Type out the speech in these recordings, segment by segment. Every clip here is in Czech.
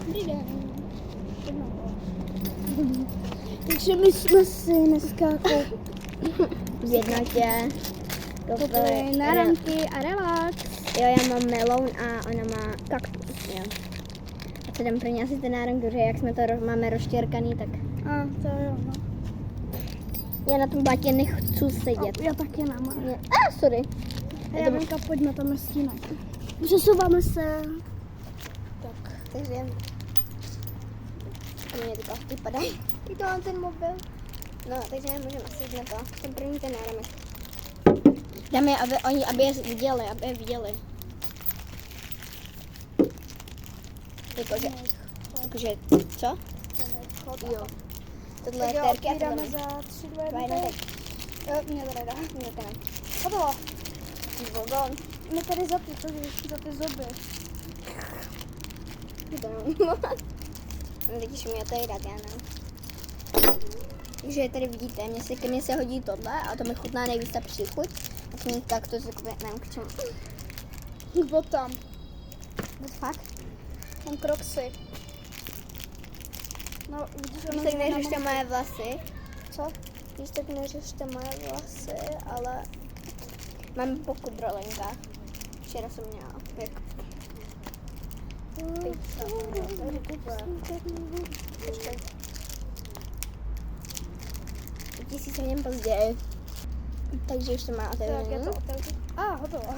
Dobrý den. Takže my jsme si dneska V jednotě koupili náramky a relax. Jo, já mám melon a ona má kaktus. Jo. A co jdem pro ně asi ten náramky, protože jak jsme to máme rozštěrkaný, tak A to jo, no. já na tom bátě nechci sedět. Já taky nemám. Sorry. Já Venka, pojďme tam na stínek. Přesouváme se. Tak, takže a mě ty kachty padají. I to mám ten mobil. No, takže můžeme asi jít na to. Ten první ten náramek. Dáme je, aby je viděli. Jakože, co? Jo. Tohle je terky a tohle dáme za 3, 2, 1. Jo, mě to nedá. Mě to ne. Hotovo. Vogon. My tady za ty zuby. To nevím. No, teď už mě to jde, já ne. Takže tady vidíte, ke mně se hodí tohle a to mi chutná nejvíc ta příchuť. A to není kaktus, nevím k čemu. Nebo tam. Fakt? Tam kroksy. No, vidíš, Když tak neřešte moje vlasy. Co? Když tak neřešte moje vlasy, ale mám pokud rolenka. Včera jsem měla jak pizza. Počkej. Vidíš se v něm později. Takže už to má otevřené. Tak je to otevřené. Hotovo.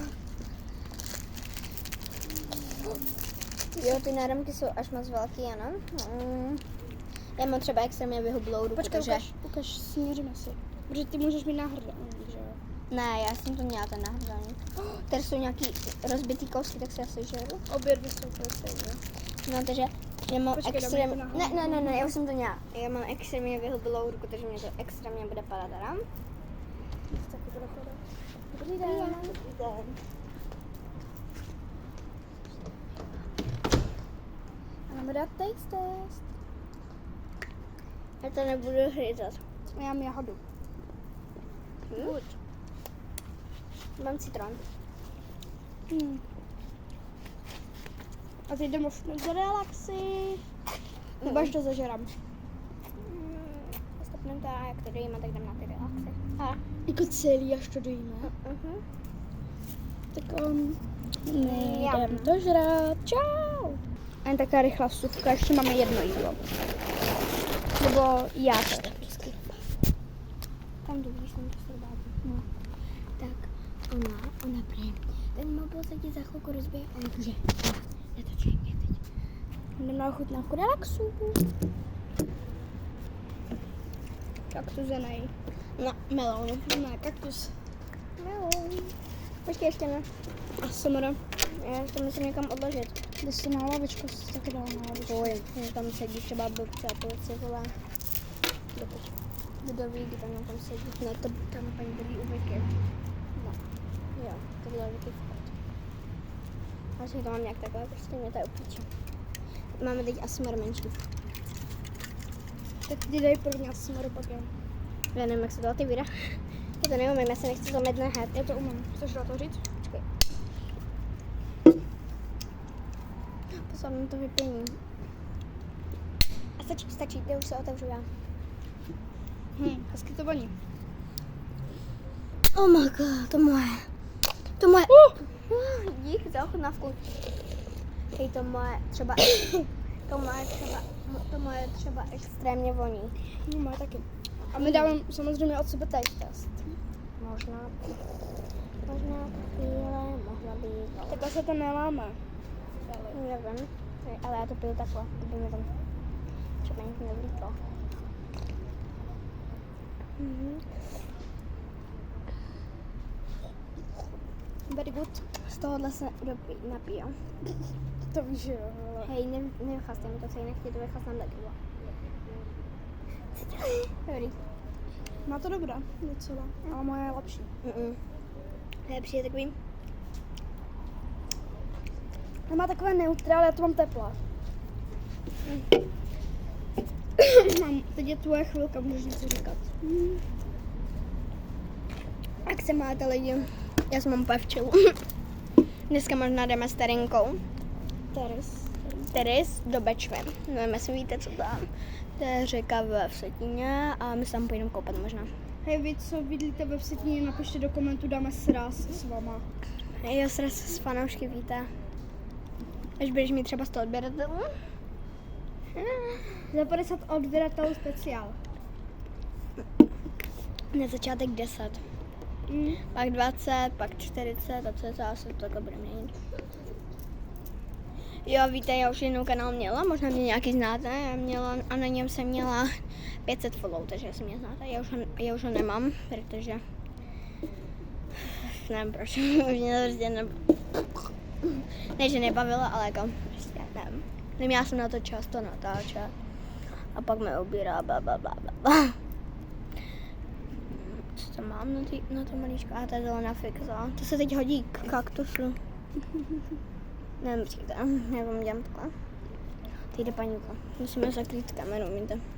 Jo, ty náramky jsou až moc velký, ano. Já mám třeba extrémně vyhublou ruku, Počkej, takže... ukaž, směříme si. Protože ty můžeš mít náhrdelník, že jo? Ne, já jsem to měla ten náhrdelník. Tady jsou nějaký rozbitý kousky, tak si asi žeru. Obě dvě jsou stejné. No, takže já mám Počkej, extrémně... dáme to Ne, já už jsem to měla. Já mám extrémně vyhublou ruku, takže mě to extrémně bude padat teda. Taky to dochodá. Dobrý den. Dobrý den. A máme dát taste test. Já to nebudu hryzat. Já mám jahodu. Buď. Mám citron. A teď jdeme do relaxy. Nebo až to zažerám. Stopneme to a jak to dojíme, tak jdeme na ty relaxy. Jako celý, až to dojíme. Tak my jdem to žrát. Čau. A jen taková rychlá vstupka, ještě máme jedno jídlo. Nebo já to vždycky. Tam dobrý jsem to srbátu. No. Tak, ona prý. Ten mobil se ti za chvilku rozbije a jakože, netočím mě teď. Jdeme na ochutnávku relaxu. Kaktus je nej. No, melon. Ne, kaktus. Melon. Počkej, ještě ne. A samara. Já to musím někam odložit. Jde si na lavičku, si taky dala na lavičku. Tam sedí třeba blbce a policie volá. Kdo ví, kdo tam sedí. Ne, to tam paní drží u Vicky. No. Jo, tohle je Vicky vchod. Asi to mám nějak takhle, prostě mě to je upíče. Máme teď ASMR menší. Tak ty dej první asmaru pak jen. Já nevím, jak se to otevírá. Já to neumím, já se nechci zamet na head. Já to umím. Chceš to otevřít? Počkej. Pozor na to vypění. A stačí, já už se otevřu já. Hezky to voní. Oh my god, to moje. Dík za ochutnávku. Hej, to moje třeba extrémně voní. No, moje taky. A my dáváme samozřejmě od sebe taste test. Možná chvíle, mohla být. Takhle se to neláme. Nevím, ale já to piju takhle, kdyby mi tam třeba nic nevlítlo. Very good. Z tohohle se napiju. To víš, že jo. Hej, nevychastej mi to, co jinak ti to vychastám taky. Dobrý. Má to dobré, docela. Ale moje je lepší. Lepší je takový. To má takové neutrál, já to mám teplé. Teď je tvoje chvilka, můžeš něco říkat. Jak se máte lidi? Já jsem mám úplně v čelu. Dneska možná jdeme s Terinkou. Teres. Teres do Bečvy. Nevím, jestli víte, co tam. To je řeka ve Vsetíně a my se tam pojedeme koupat možná. Hej, vy, co bydlíte ve Vsetíně, napište do komentu, dáme sraz s váma. Jo, sraz s fanoušky víte. Až budeš mít třeba 100 odběratelů. Za 50 odběratelů speciál. Na začátek 10. Pak 20, pak 40 a co se asi takhle bude měnit. Jo, víte, já už jednou kanál měla, možná mě nějaký znáte, já měla, a na něm jsem měla 500 follow, takže si mě znáte, já už ho nemám, protože nevím proč, už mě to prostě ne, že nebavilo, ale jako prostě nevím. Neměla jsem na to čas to natáčet a pak mě ubírá blablabla. Co tam mám na to malíčko? A to je zelená fixa. To se teď hodí k kaktusu. Nevím, počkejte, já vám dělám takhle. Teď jde paníka. Musíme zakrýt kameru, víte.